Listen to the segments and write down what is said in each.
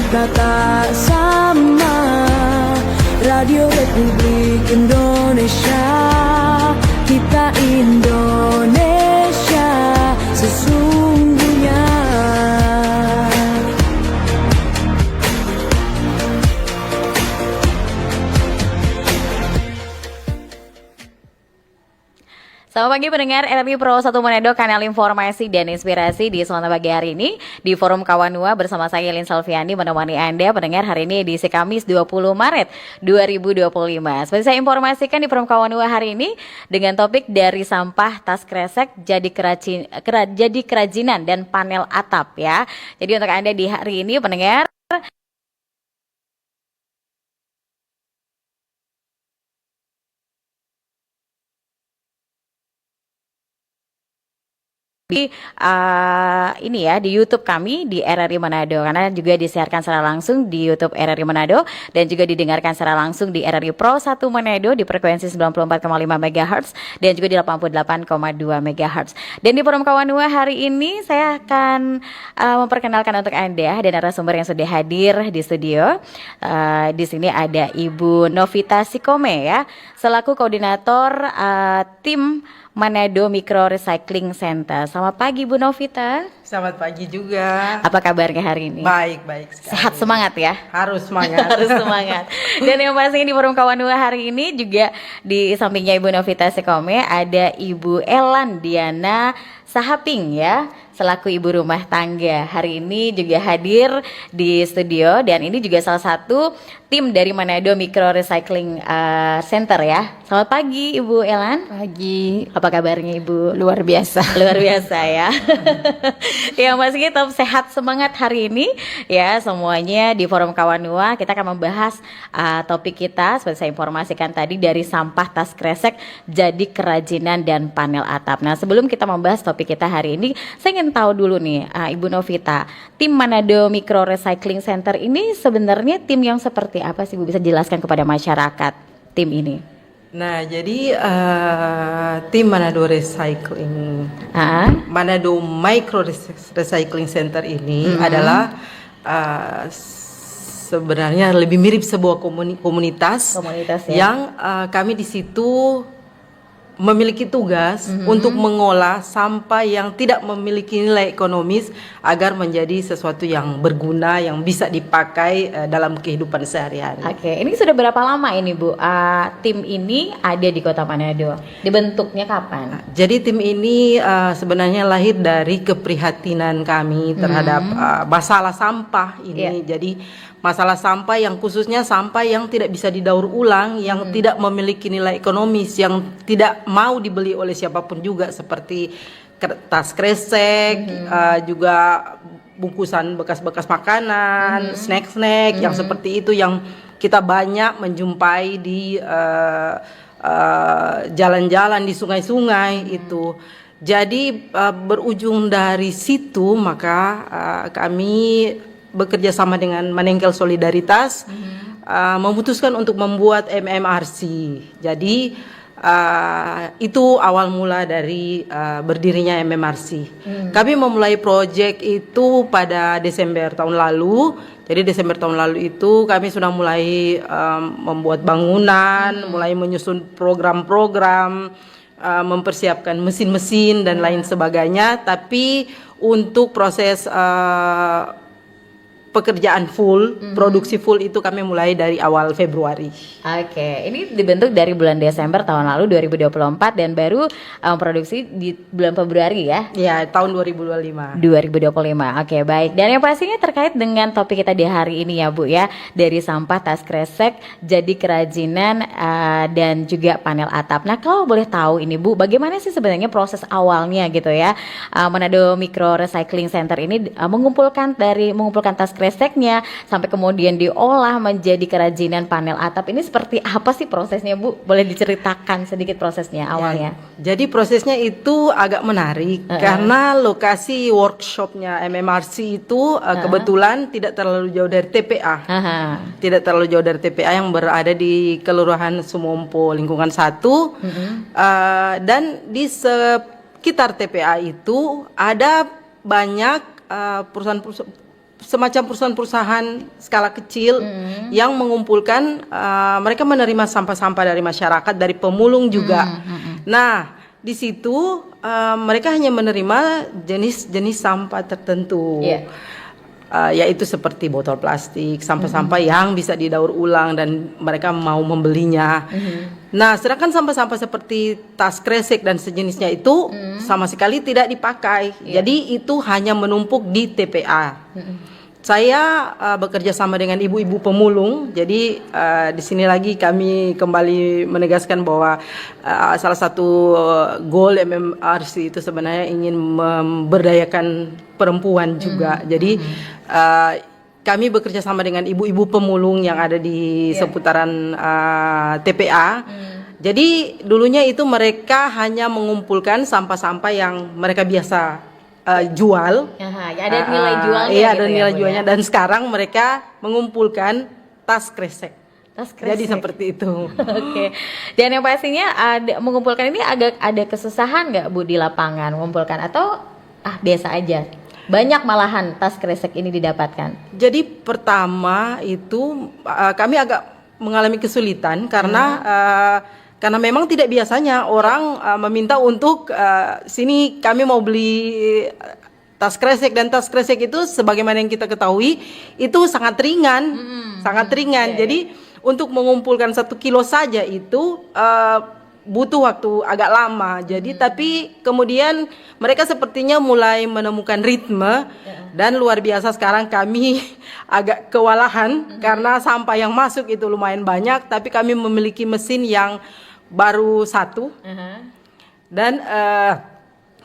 kita tak sama. Radio Republik Indonesia, kita Indonesia sesungguhnya. Selamat pagi pendengar RRI Pro 1 Manado, kanal informasi dan inspirasi di Selatan pagi hari ini di Forum Kawanua bersama saya Lin Salviani menemani Anda pendengar hari ini edisi Kamis 20 Maret 2025. Seperti saya informasikan di Forum Kawanua hari ini dengan topik dari sampah tas kresek jadi kerajinan dan panel atap ya. Jadi untuk Anda di hari ini pendengar ini ya di YouTube kami di RRI Manado, karena juga disiarkan secara langsung di YouTube RRI Manado dan juga didengarkan secara langsung di RRI Pro 1 Manado di frekuensi 94,5 MHz dan juga di 88,2 MHz. Dan di Forum Kawanua hari ini saya akan memperkenalkan untuk Anda dan narasumber yang sudah hadir di studio. Di sini ada Ibu Novita Sikome ya, selaku koordinator tim Manado Micro Recycling Center. Selamat pagi Bu Novita. Selamat pagi juga. Apa kabarnya hari ini? Baik sekali. Sehat, semangat ya? Harus semangat. Harus semangat. Dan yang pastinya di Forum Kawanua hari ini juga di sampingnya Ibu Novita Sikome ada Ibu Elan Diana Sahaping ya, selaku ibu rumah tangga. Hari ini juga hadir di studio dan ini juga salah satu tim dari Manado Micro Recycling Center ya. Selamat pagi Ibu Elan. Pagi. Apa kabarnya Ibu? Luar biasa. Luar biasa ya. Ya pastinya tetap sehat semangat hari ini ya semuanya di Forum Kawanua. Kita akan membahas topik kita seperti saya informasikan tadi dari sampah tas kresek jadi kerajinan dan panel atap. Nah sebelum kita membahas topik kita hari ini, saya ingin tahu dulu nih Ibu Novita, tim Manado Micro Recycling Center ini sebenarnya tim yang seperti apa sih Bu? Bisa jelaskan kepada masyarakat tim ini? Nah, jadi tim Manado Recycling, Manado Micro Recycling Center ini adalah sebenarnya lebih mirip sebuah komunitas ya? Yang kami di situ memiliki tugas untuk mengolah sampah yang tidak memiliki nilai ekonomis agar menjadi sesuatu yang berguna yang bisa dipakai dalam kehidupan sehari-hari. Oke, ini sudah berapa lama ini Bu? Tim ini ada di Kota Manado. Dibentuknya kapan? Jadi tim ini sebenarnya lahir dari keprihatinan kami terhadap masalah sampah ini. Jadi masalah sampah yang khususnya sampah yang tidak bisa didaur ulang, yang tidak memiliki nilai ekonomis, yang tidak mau dibeli oleh siapapun juga, seperti kertas kresek, juga bungkusan bekas-bekas makanan, snack-snack yang seperti itu yang kita banyak menjumpai di jalan-jalan di sungai-sungai itu. Jadi berujung dari situ maka kami bekerja sama dengan Manengkel Solidaritas memutuskan untuk membuat MMRC. Jadi itu awal mula dari berdirinya MMRC. Kami memulai proyek itu pada Desember tahun lalu. Jadi Desember tahun lalu itu kami sudah mulai membuat bangunan, mulai menyusun program-program, mempersiapkan mesin-mesin dan lain sebagainya. Tapi untuk proses pekerjaan full, produksi full itu kami mulai dari awal Februari. Oke, ini dibentuk dari bulan Desember tahun lalu 2024 dan baru produksi di bulan Februari ya? Ya, tahun 2025. 2025, oke baik. Dan yang pastinya terkait dengan topik kita di hari ini ya Bu ya, dari sampah tas kresek jadi kerajinan dan juga panel atap. Nah kalau boleh tahu ini Bu, bagaimana sih sebenarnya proses awalnya gitu ya, Manado Micro Recycling Center ini mengumpulkan tas kreseknya sampai kemudian diolah menjadi kerajinan panel atap. Ini seperti apa sih prosesnya Bu? Boleh diceritakan sedikit prosesnya awalnya? Ya, jadi prosesnya itu agak menarik karena lokasi workshopnya MMRC itu kebetulan tidak terlalu jauh dari TPA. Tidak terlalu jauh dari TPA yang berada di Kelurahan Sumompo lingkungan 1. Dan di sekitar TPA itu ada banyak perusahaan semacam perusahaan-perusahaan skala kecil yang mengumpulkan, mereka menerima sampah-sampah dari masyarakat, dari pemulung juga. Nah, di situ mereka hanya menerima jenis-jenis sampah tertentu. Yaitu seperti botol plastik, sampah-sampah yang bisa didaur ulang dan mereka mau membelinya. Nah, sedangkan sampah-sampah seperti tas kresek dan sejenisnya itu sama sekali tidak dipakai. Jadi itu hanya menumpuk di TPA. Saya bekerja sama dengan ibu-ibu pemulung. Jadi di sini lagi kami kembali menegaskan bahwa salah satu goal MMRC itu sebenarnya ingin memberdayakan perempuan juga. Jadi kami bekerja sama dengan ibu-ibu pemulung yang ada di seputaran TPA. Jadi dulunya itu mereka hanya mengumpulkan sampah-sampah yang mereka biasa jual. Ada nilai jualnya. Iya, gitu ada nilai ya, Bu, jualnya. ya? Dan sekarang mereka mengumpulkan tas kresek. Tas kresek. Jadi seperti itu. Oke. Dan yang pastinya mengumpulkan ini agak ada kesusahan nggak Bu di lapangan mengumpulkan atau biasa aja? Banyak malahan tas kresek ini didapatkan. Jadi pertama itu kami agak mengalami kesulitan karena memang tidak biasanya orang meminta untuk sini kami mau beli tas kresek, dan tas kresek itu sebagaimana yang kita ketahui itu sangat ringan, sangat ringan. Jadi untuk mengumpulkan 1 kilo saja itu butuh waktu agak lama. Jadi tapi kemudian mereka sepertinya mulai menemukan ritme dan luar biasa sekarang kami agak kewalahan karena sampah yang masuk itu lumayan banyak, tapi kami memiliki mesin yang baru 1 dan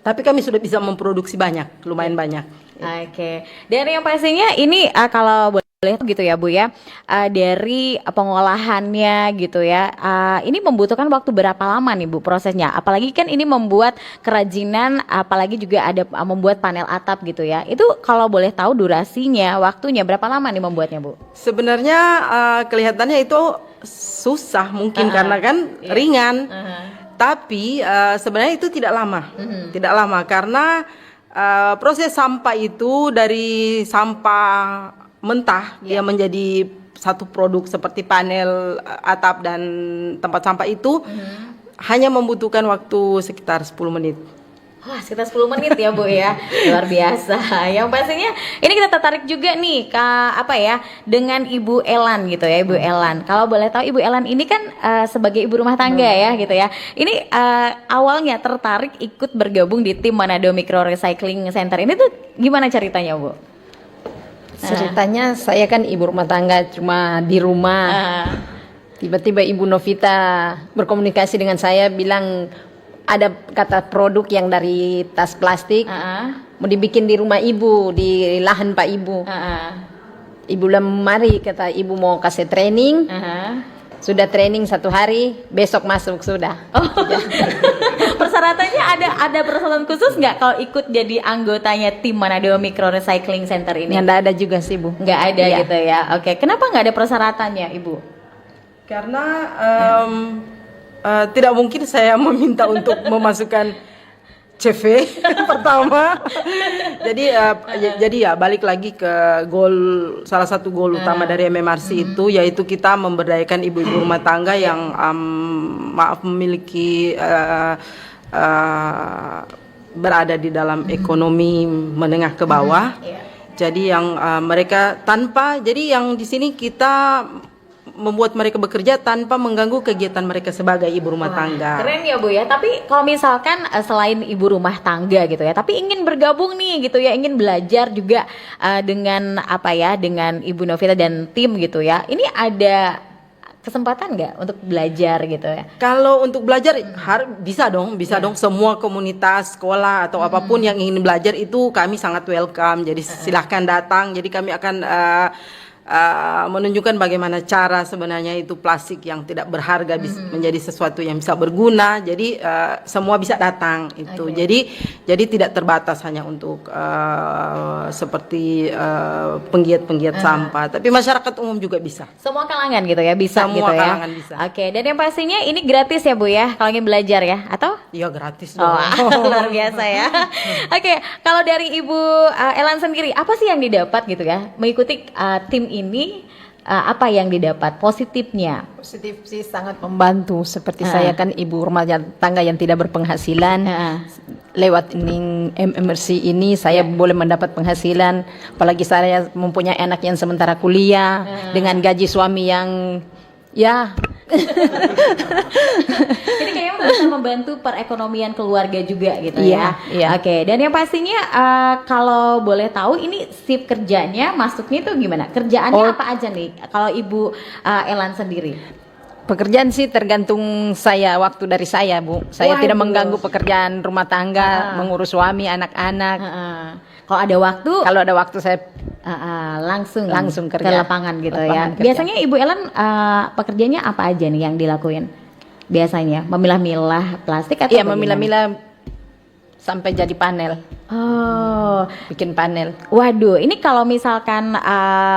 tapi kami sudah bisa memproduksi banyak, lumayan banyak. Oke. Dan yang pastinya ini kalau boleh gitu ya Bu ya, dari pengolahannya gitu ya, ini membutuhkan waktu berapa lama nih Bu prosesnya? Apalagi kan ini membuat kerajinan, apalagi juga ada membuat panel atap gitu ya. Itu kalau boleh tahu durasinya, waktunya berapa lama nih membuatnya Bu? Sebenarnya kelihatannya itu susah mungkin karena kan ringan. Tapi sebenarnya itu tidak lama. Tidak lama karena proses sampah itu dari sampah mentah dia menjadi satu produk seperti panel atap dan tempat sampah itu hanya membutuhkan waktu sekitar 10 menit. Wah, sekitar 10 menit ya Bu ya. Luar biasa. Yang pastinya ini kita tertarik juga nih dengan Ibu Elan gitu ya, Ibu Elan. Kalau boleh tahu Ibu Elan ini kan sebagai ibu rumah tangga ya gitu ya. Ini awalnya tertarik ikut bergabung di tim Manado Micro Recycling Center ini tuh gimana ceritanya Bu? Ceritanya saya kan ibu rumah tangga cuma di rumah. Tiba-tiba Ibu Novita berkomunikasi dengan saya bilang ada kata produk yang dari tas plastik mau dibikin di rumah ibu, di lahan Pak Ibu. Ibu bilang mari, kata ibu mau kasih training. Sudah training 1 hari, besok masuk sudah. Persyaratannya ada persyaratan khusus nggak kalau ikut jadi anggotanya tim Manado Micro Recycling Center ini? Nggak ada juga sih Bu. Nggak ada gitu ya. Oke, kenapa nggak ada persyaratannya Ibu? Karena tidak mungkin saya meminta untuk memasukkan CV pertama. Jadi ya balik lagi ke salah satu goal utama dari MMRC itu, yaitu kita memberdayakan ibu-ibu rumah tangga yang memiliki berada di dalam ekonomi menengah ke bawah. Jadi yang mereka jadi yang di sini kita membuat mereka bekerja tanpa mengganggu kegiatan mereka sebagai ibu rumah tangga. Keren ya Bu ya. Tapi kalau misalkan selain ibu rumah tangga gitu ya, tapi ingin bergabung nih gitu ya, ingin belajar juga dengan dengan Ibu Novita dan tim gitu ya. Ini ada kesempatan nggak untuk belajar gitu ya? Kalau untuk belajar bisa dong semua komunitas, sekolah atau apapun yang ingin belajar itu kami sangat welcome. Jadi silahkan datang. Jadi kami akan menunjukkan bagaimana cara sebenarnya itu plastik yang tidak berharga bisa menjadi sesuatu yang bisa berguna. Jadi semua bisa datang itu. Jadi tidak terbatas hanya untuk seperti penggiat-penggiat sampah, tapi masyarakat umum juga bisa. Semua kalangan gitu ya, bisa Semua gitu ya. kalangan bisa. Oke, dan yang pastinya ini gratis ya Bu ya, kalau ingin belajar ya, atau? Iya gratis Oh, dong. luar biasa ya. Oke, kalau dari Ibu Elan sendiri, apa sih yang didapat gitu ya? Mengikuti tim ini, apa yang didapat positifnya? Positif sih, sangat membantu. Seperti saya kan ibu rumah tangga yang tidak berpenghasilan. Lewat ini MMRC ini saya boleh mendapat penghasilan. Apalagi saya mempunyai anak yang sementara kuliah dengan gaji suami yang ya. Jadi kayaknya bisa membantu perekonomian keluarga juga gitu ya. Iya. Oke, dan yang pastinya kalau boleh tahu ini shift kerjanya masuknya itu gimana? Kerjaannya apa aja nih? Kalau Ibu Elan sendiri? Pekerjaan sih tergantung saya, waktu dari saya, Bu. Saya tidak Waduh. mengganggu pekerjaan rumah tangga, mengurus suami, anak-anak. Kalau ada waktu, Kalau ada waktu saya langsung kerja. ke lapangan gitu ya. Lapangan kerja. Biasanya Ibu Elan pekerjaannya apa aja nih yang dilakuin? Biasanya memilah-milah plastik atau Iya, bagaimana? memilah-milah sampai jadi panel, Oh, bikin panel. waduh, ini kalau misalkan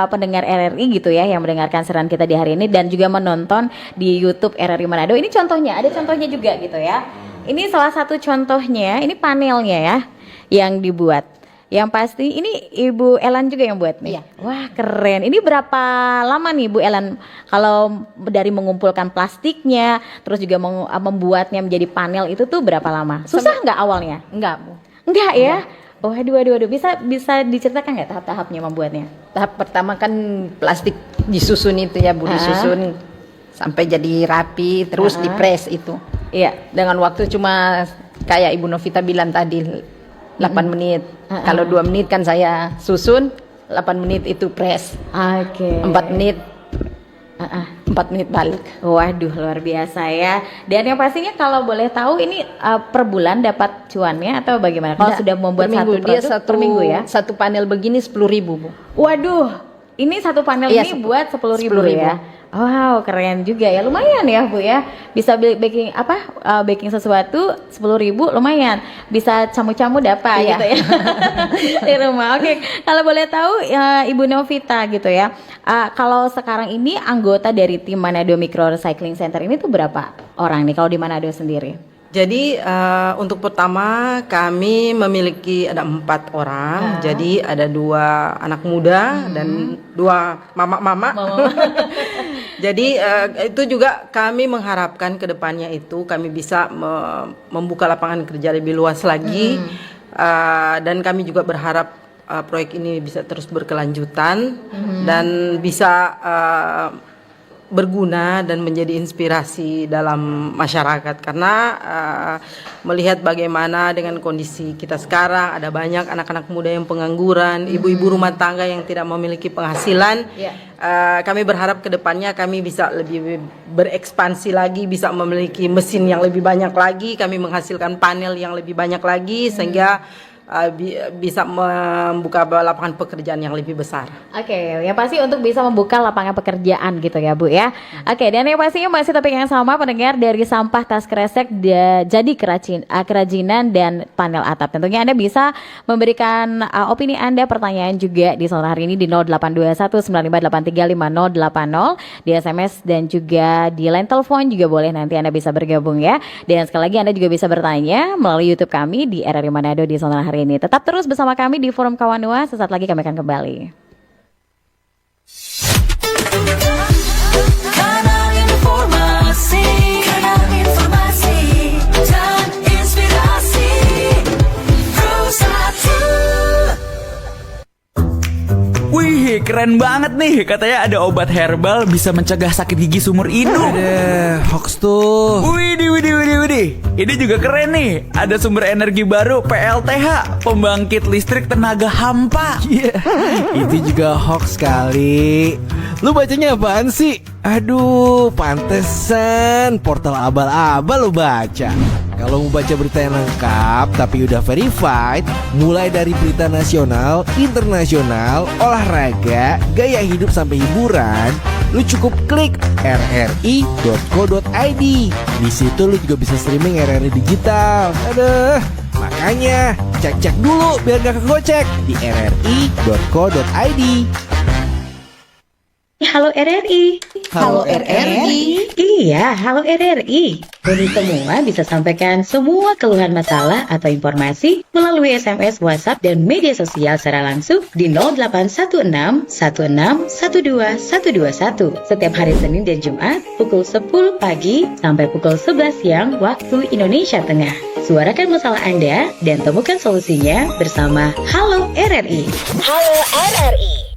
pendengar RRI gitu ya yang mendengarkan siaran kita di hari ini dan juga menonton di YouTube RRI Manado, ini contohnya, ada contohnya juga gitu ya. Ini salah satu contohnya, ini panelnya ya yang dibuat. Yang pasti ini Ibu Elan juga yang buat nih. Iya. Wah, keren. Ini berapa lama nih Bu Elan kalau dari mengumpulkan plastiknya terus juga membuatnya menjadi panel itu tuh berapa lama? Susah nggak awalnya? Enggak, Bu. Enggak ya? Oh, aduh. Bisa diceritakan nggak tahap-tahapnya membuatnya? Tahap pertama kan plastik disusun itu ya, Bu, disusun sampai jadi rapi, terus dipres itu. Iya. Dengan waktu cuma kayak Ibu Novita bilang tadi 8 menit. Kalau 2 menit kan saya susun, 8 menit itu press. Oke. 4 menit 4 menit balik. Waduh, luar biasa ya. Dan yang pastinya kalau boleh tahu ini per bulan dapat cuannya atau bagaimana? Kalau Nggak, sudah membuat per minggu. satu produk Dia per minggu ya? Satu panel begini 10.000, Bu. Waduh, ini satu panel Iya, ini buat 10.000 10.000 ya. Wow, keren juga ya. Lumayan ya, Bu ya. Bisa baking baking sesuatu 10.000 lumayan. Bisa camu-camu dapat Iya. gitu ya. Di rumah. Oke, kalau boleh tahu Ibu Novita gitu ya. Kalau sekarang ini anggota dari tim Manado Micro Recycling Center ini tuh berapa orang nih kalau di Manado sendiri? Jadi untuk pertama kami memiliki ada 4 orang. Jadi ada 2 anak muda dan 2 mama-mama. Jadi itu juga kami mengharapkan ke depannya itu kami bisa membuka lapangan kerja lebih luas lagi. Dan kami juga berharap proyek ini bisa terus berkelanjutan dan bisa berguna dan menjadi inspirasi dalam masyarakat karena melihat bagaimana dengan kondisi kita sekarang ada banyak anak-anak muda yang pengangguran, ibu-ibu rumah tangga yang tidak memiliki penghasilan. Kami berharap ke depannya kami bisa lebih berekspansi lagi, bisa memiliki mesin yang lebih banyak lagi, kami menghasilkan panel yang lebih banyak lagi sehingga bisa membuka lapangan pekerjaan yang lebih besar. Oke, yang pasti untuk bisa membuka lapangan pekerjaan gitu ya Bu ya. Oke, dan yang pastinya masih topik yang sama pendengar, dari sampah tas kresek jadi kerajinan dan panel atap. Tentunya Anda bisa memberikan opini Anda, pertanyaan juga di sore hari ini di 082195835080 di SMS dan juga di line telepon juga boleh, nanti Anda bisa bergabung ya. Dan sekali lagi Anda juga bisa bertanya melalui YouTube kami di RRI Manado di sore hari ini. Tetap terus bersama kami di Forum Kawanua. Sesaat lagi kami akan kembali. Kanal informasi dan inspirasi Pro1. Wih, keren banget nih. Katanya ada obat herbal bisa mencegah sakit gigi seumur hidup. Ada hoax tuh. Widih. Ini juga keren nih. Ada sumber energi baru PLTH, pembangkit listrik tenaga hampa. Iya, itu juga hoax kali. Lu bacanya apaan sih? Aduh, pantesan portal abal-abal lu baca. Kalau mau baca berita yang lengkap tapi udah verified, mulai dari berita nasional, internasional, olahraga, gaya hidup sampai hiburan, lu cukup klik rri.co.id. Di situ lu juga bisa streaming RRI digital. Aduh, makanya cek-cek dulu biar gak kegocek di rri.co.id. Halo RRI. Halo RRI. Iya, halo RRI. Kami semua bisa sampaikan semua keluhan masalah atau informasi melalui SMS, WhatsApp, dan media sosial secara langsung di 0816 16 12 121 setiap hari Senin dan Jumat pukul 10 pagi sampai pukul 11 siang waktu Indonesia Tengah. Suarakan masalah Anda dan temukan solusinya bersama Halo RRI. Halo RRI.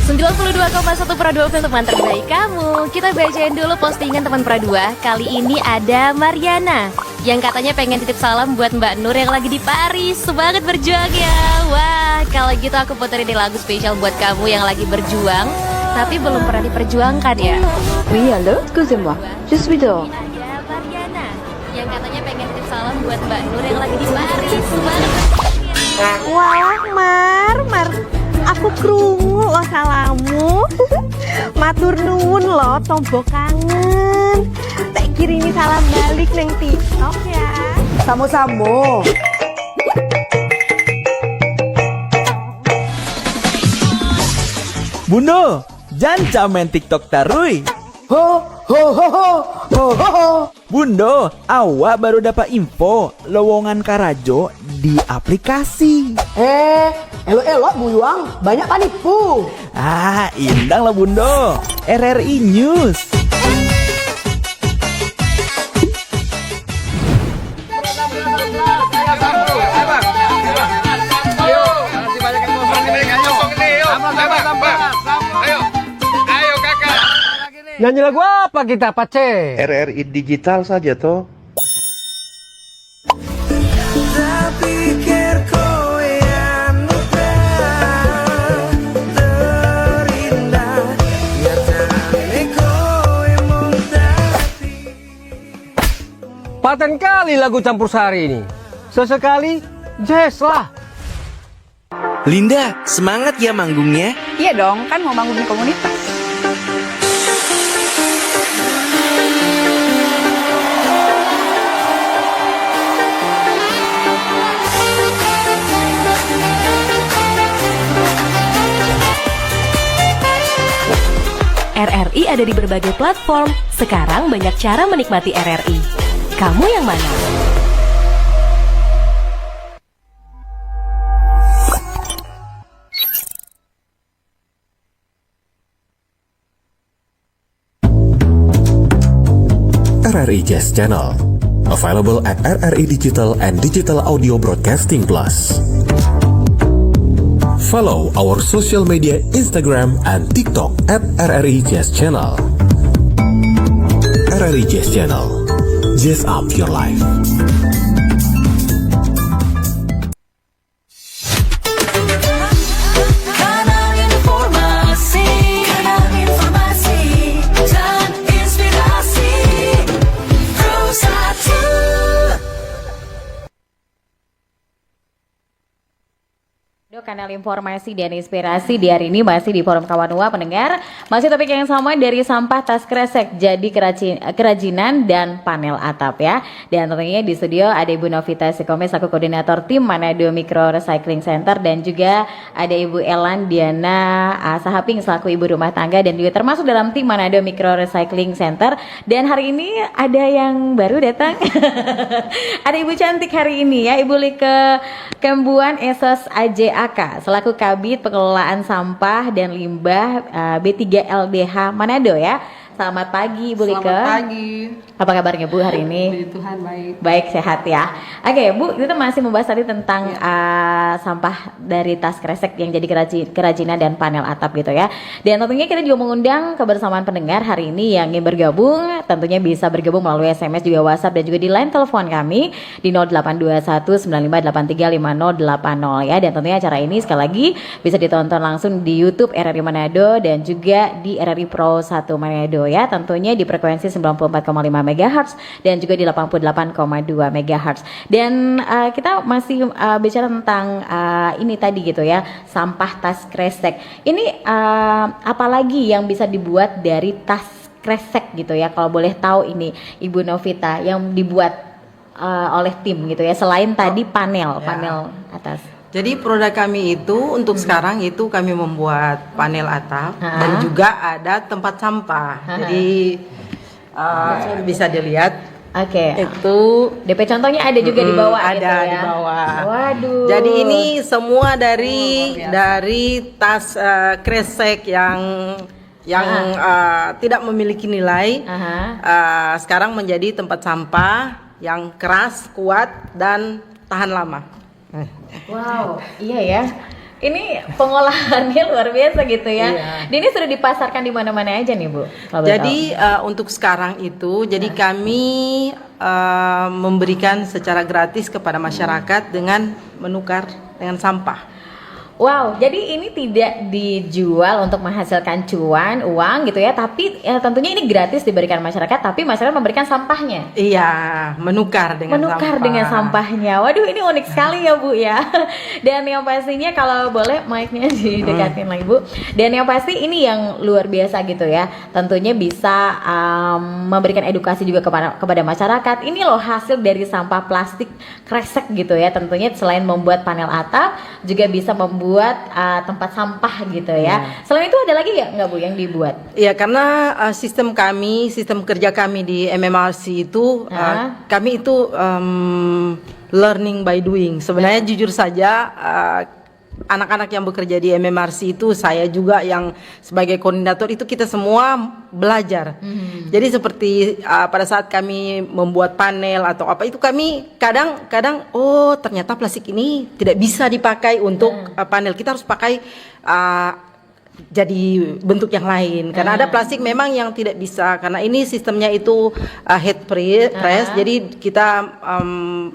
92,1 Pro 2 untuk teman terbaik kamu. Kita bacain dulu postingan teman Pro 2. Kali ini ada Mariana yang katanya pengen titip salam buat Mbak Nur yang lagi di Paris. Semangat berjuang ya. Wah, kalau gitu aku puterin lagu spesial buat kamu yang lagi berjuang tapi belum pernah diperjuangkan ya. Oui, allô, excusez-moi. Je suis dehors. Ada Mariana yang katanya pengen titip salam buat Mbak Nur yang lagi di Paris. Semangat. Wah, Mar, aku krungu lo salamu. Matur nuwun lo, tombo kangen. Tak kirimi salam balik neng TikTok ya. Samo-samo. Bundo, jangan main TikTok tarui. Ho ho ho ho ho ho ho. Bundo, awak baru dapat info lowongan Karajo di aplikasi. Elok-elok buyuang, banyak panipu. Ah, indang lah Bundo. RRI News. Nyanyi lagu apa kita, Pace? RRI digital saja toh. Paten kali lagu campur sari ini. Sesekali jazz lah. Linda, semangat ya manggungnya. Iya dong, kan mau bangun komunitas. RRI ada di berbagai platform. Sekarang banyak cara menikmati RRI. Kamu yang mana? RRI Jazz Channel, available at RRI Digital and Digital Audio Broadcasting Plus. Follow our social media Instagram and TikTok at RRI Jazz Channel. RRI Jazz Channel, jazz up your life. Kanal informasi dan inspirasi Pro 1. Kanal informasi dan inspirasi di hari ini masih di Forum Kawanua pendengar. Masih topik yang sama dari sampah tas kresek jadi kerajinan dan panel atap ya. Dan tentunya di studio ada Ibu Novita Sikomes selaku koordinator tim Manado Micro Recycling Center dan juga ada Ibu Elan Diana Sahaping selaku ibu rumah tangga dan juga termasuk dalam tim Manado Micro Recycling Center. Dan hari ini ada yang baru datang. Ada Ibu cantik hari ini ya, Ibu Like Kembuan Esos AJAK selaku Kabid Pengelolaan Sampah dan Limbah B3 LDH Manado ya. Selamat pagi Ibu Like. Selamat pagi. Apa kabarnya Bu hari ini? Puji Tuhan baik. Baik, sehat ya. Oke Bu, kita masih membahas tadi tentang sampah dari tas kresek yang jadi kerajinan dan panel atap gitu ya. Dan tentunya kita juga mengundang kebersamaan pendengar hari ini yang ingin bergabung. Tentunya bisa bergabung melalui SMS juga WhatsApp dan juga di line telepon kami di 082195835080 ya. Dan tentunya acara ini sekali lagi bisa ditonton langsung di YouTube RRI Manado dan juga di RRI Pro 1 Manado ya, tentunya di frekuensi 94,5 MHz dan juga di 88,2 MHz. Dan kita masih bicara tentang ini tadi gitu ya, sampah tas kresek. Ini apalagi yang bisa dibuat dari tas kresek gitu ya, kalau boleh tahu ini Ibu Novita, yang dibuat oleh tim gitu ya, selain tadi panel atas. Jadi produk kami itu untuk sekarang itu kami membuat panel atap dan juga ada tempat sampah. Jadi bisa dilihat. Oke. Itu DP contohnya ada juga di bawah ada gitu ya. di bawah. Waduh. Jadi ini semua dari tas kresek yang tidak memiliki nilai, sekarang menjadi tempat sampah yang keras, kuat dan tahan lama. Wow, iya ya. Ini pengolahannya luar biasa gitu ya. Iya. Dan ini sudah dipasarkan di mana-mana aja nih Bu. Jadi untuk sekarang itu, jadi kami memberikan secara gratis kepada masyarakat dengan menukar dengan sampah. Wow, jadi ini tidak dijual untuk menghasilkan uang gitu ya, tapi tentunya ini gratis diberikan masyarakat, tapi masyarakat memberikan sampahnya. Iya, menukar dengan sampahnya. Waduh, ini unik sekali ya Bu ya. Dan yang pastinya kalau boleh mic-nya didekatin lagi Bu. Dan yang pasti ini yang luar biasa gitu ya. Tentunya bisa memberikan edukasi juga kepada masyarakat. Ini loh hasil dari sampah plastik kresek gitu ya. Tentunya selain membuat panel atap, juga bisa membuat tempat sampah gitu ya. Selain itu ada lagi nggak Bu yang dibuat? Iya, karena sistem kerja kami di MMRC itu kami itu learning by doing. Sebenarnya jujur saja anak-anak yang bekerja di MMRC itu, saya juga yang sebagai koordinator itu, kita semua belajar. Jadi seperti pada saat kami membuat panel atau apa itu, kami kadang oh ternyata plastik ini tidak bisa dipakai untuk panel. Kita harus pakai jadi bentuk yang lain, karena ada plastik memang yang tidak bisa, karena ini sistemnya itu heat press. Jadi kita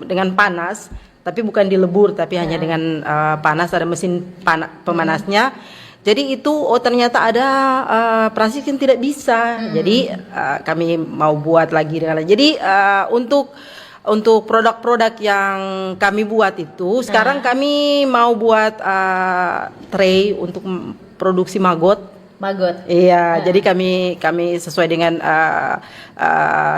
dengan panas, tapi bukan dilebur, tapi hanya dengan panas, ada mesin pemanasnya. Jadi itu ternyata ada plastik yang tidak bisa. Jadi kami mau buat lagi dengan. Jadi untuk produk-produk yang kami buat itu, sekarang kami mau buat tray untuk produksi maggot. Iya, jadi kami sesuai dengan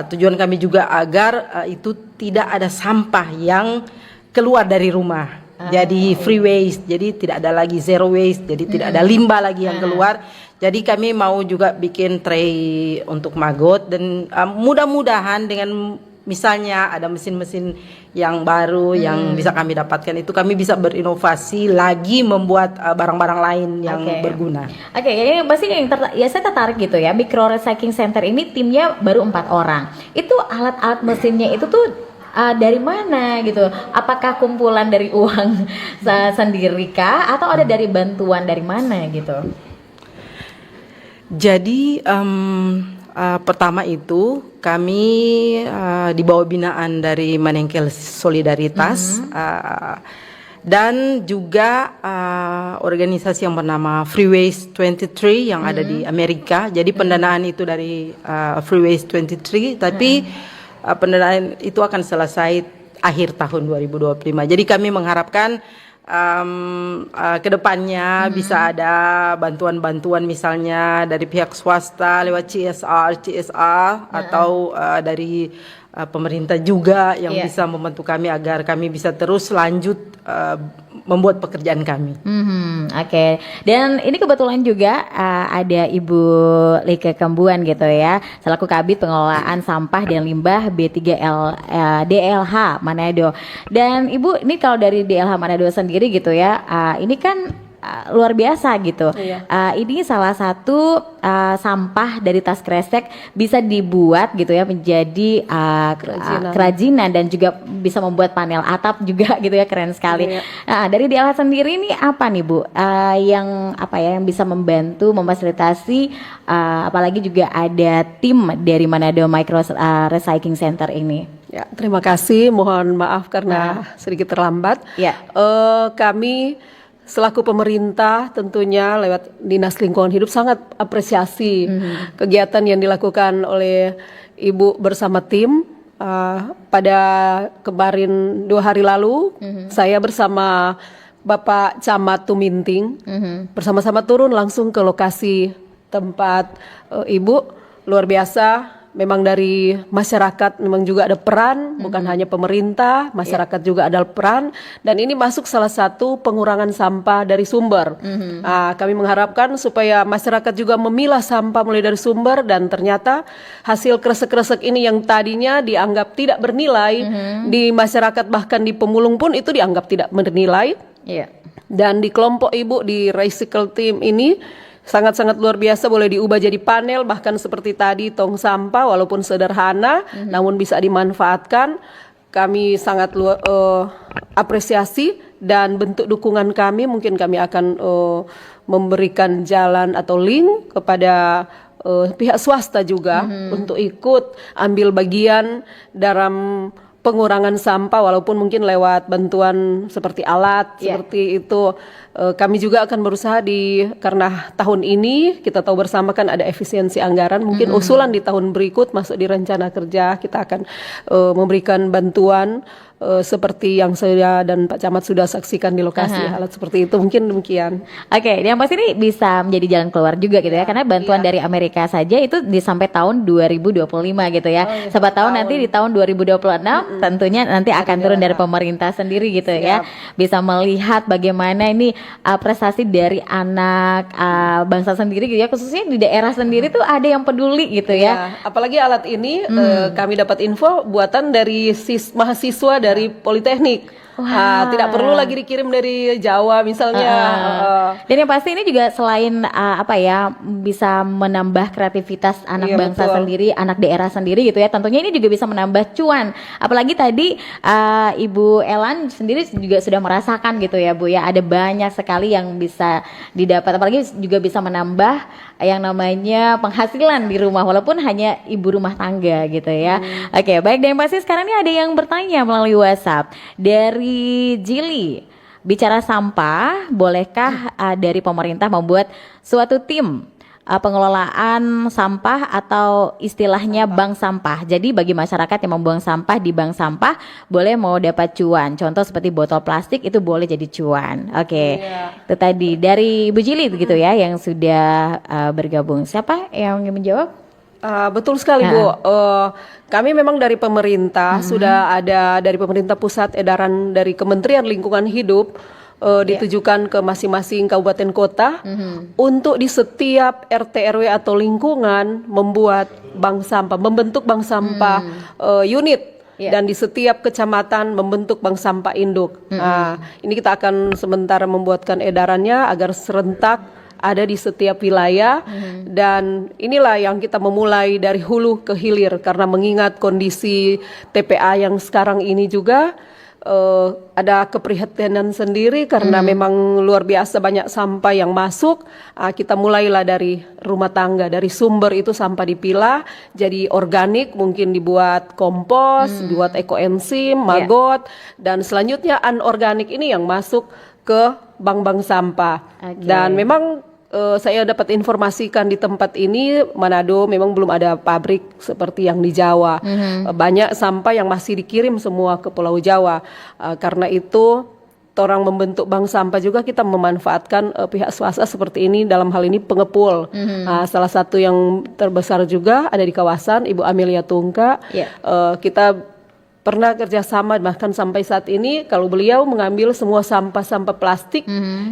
tujuan kami juga agar itu tidak ada sampah yang keluar dari rumah. Jadi free waste, jadi tidak ada lagi zero waste, jadi tidak ada limbah lagi yang keluar. Jadi kami mau juga bikin tray untuk maggot, dan mudah-mudahan dengan misalnya ada mesin-mesin yang baru yang bisa kami dapatkan, itu kami bisa berinovasi lagi membuat barang-barang lain yang berguna. Oke, ini pasti yang saya tertarik gitu ya. Micro Recycling Center ini timnya baru 4 orang. Itu alat-alat mesinnya itu tuh dari mana gitu? Apakah kumpulan dari uang sendiri kah, atau ada dari bantuan dari mana gitu? Jadi pertama itu kami di bawah binaan dari Manengkel Solidaritas dan juga organisasi yang bernama Free Waste 23 yang ada di Amerika. Jadi pendanaan itu dari Free Waste 23, tapi pendanaan itu akan selesai akhir tahun 2025. Jadi kami mengharapkan kedepannya bisa ada bantuan-bantuan, misalnya dari pihak swasta lewat CSR atau dari pemerintah juga yang bisa membantu kami agar kami bisa terus lanjut membuat pekerjaan kami. Oke. Dan ini kebetulan juga ada Ibu Lika Kembuan gitu ya, selaku Kabid Pengelolaan Sampah dan Limbah DLH Manado. Dan Ibu, ini kalau dari DLH Manado sendiri gitu ya, ini kan luar biasa gitu. Ini salah satu sampah dari tas kresek bisa dibuat gitu ya menjadi kerajinan dan juga bisa membuat panel atap juga gitu ya, keren sekali. Nah, dari DLH sendiri ini apa nih Bu yang bisa membantu memfasilitasi, apalagi juga ada tim dari Manado Micro Recycling Center ini? Ya, terima kasih. Mohon maaf karena sedikit terlambat. Kami selaku pemerintah tentunya lewat Dinas Lingkungan Hidup sangat apresiasi kegiatan yang dilakukan oleh Ibu bersama tim. Pada kemarin 2 hari lalu, saya bersama Bapak Camat Tuminting bersama-sama turun langsung ke lokasi tempat Ibu. Luar biasa. Memang dari masyarakat memang juga ada peran, bukan hanya pemerintah, masyarakat juga ada peran, dan ini masuk salah satu pengurangan sampah dari sumber. Kami mengharapkan supaya masyarakat juga memilah sampah mulai dari sumber, dan ternyata hasil kresek-kresek ini yang tadinya dianggap tidak bernilai di masyarakat, bahkan di pemulung pun itu dianggap tidak bernilai. Dan di kelompok Ibu di recycle team ini sangat-sangat luar biasa, boleh diubah jadi panel, bahkan seperti tadi tong sampah walaupun sederhana namun bisa dimanfaatkan. Kami sangat apresiasi, dan bentuk dukungan kami mungkin kami akan memberikan jalan atau link kepada pihak swasta juga untuk ikut ambil bagian dalam pengurangan sampah, walaupun mungkin lewat bantuan seperti alat seperti itu. Kami juga akan berusaha karena tahun ini kita tahu bersama kan ada efisiensi anggaran, mungkin usulan di tahun berikut masuk di rencana kerja, kita akan memberikan bantuan seperti yang saya dan Pak Camat sudah saksikan di lokasi. Alat seperti itu, mungkin demikian. Oke, yang pasti ini bisa menjadi jalan keluar juga gitu ya, karena bantuan dari Amerika saja itu sampai tahun 2025 gitu ya. Siapa tahu nanti di tahun 2026 tentunya nanti akan turun dari pemerintah sendiri gitu ya. Bisa melihat bagaimana ini prestasi dari anak bangsa sendiri gitu ya, khususnya di daerah sendiri tuh ada yang peduli gitu ya. Apalagi alat ini kami dapat info buatan dari mahasiswa dari Politeknik. Tidak perlu lagi dikirim dari Jawa misalnya. Dan yang pasti ini juga selain bisa menambah kreativitas anak bangsa sendiri, anak daerah sendiri gitu ya. Tentunya ini juga bisa menambah cuan. Apalagi tadi Ibu Elan sendiri juga sudah merasakan gitu ya Bu ya, ada banyak sekali yang bisa didapat. Apalagi juga bisa menambah yang namanya penghasilan di rumah, walaupun hanya ibu rumah tangga gitu ya. Oke, baik, dan yang pasti sekarang ini ada yang bertanya melalui WhatsApp dari Jili. Bicara sampah, bolehkah dari pemerintah membuat suatu tim pengelolaan sampah atau istilahnya bank sampah? Jadi bagi masyarakat yang membuang sampah di bank sampah boleh mau dapat cuan. Contoh seperti botol plastik itu boleh jadi cuan. Oke. Itu tadi dari Bu Jili gitu ya yang sudah bergabung. Siapa yang menjawab? Betul sekali Bu. Kami memang dari pemerintah sudah ada dari pemerintah pusat edaran dari Kementerian Lingkungan Hidup ditujukan ke masing-masing kabupaten kota untuk di setiap RT RW atau lingkungan membuat bank sampah, membentuk bank sampah unit. Dan di setiap kecamatan membentuk bank sampah induk. Ini kita akan sementara membuatkan edarannya agar serentak ada di setiap wilayah, dan inilah yang kita memulai dari hulu ke hilir, karena mengingat kondisi TPA yang sekarang ini juga ada keprihatinan sendiri karena memang luar biasa banyak sampah yang masuk. Kita mulailah dari rumah tangga, dari sumber itu sampah dipilah jadi organik, mungkin dibuat kompos, dibuat ekoenzim, magot, dan selanjutnya anorganik ini yang masuk ke bank-bank sampah. Dan memang saya dapat informasikan di tempat ini Manado memang belum ada pabrik seperti yang di Jawa. Banyak sampah yang masih dikirim semua ke Pulau Jawa. Karena itu orang membentuk bank sampah juga kita memanfaatkan pihak swasta seperti ini, dalam hal ini pengepul. Salah satu yang terbesar juga ada di kawasan Ibu Amelia Tungka. Kita pernah kerjasama, bahkan sampai saat ini kalau beliau mengambil semua sampah-sampah plastik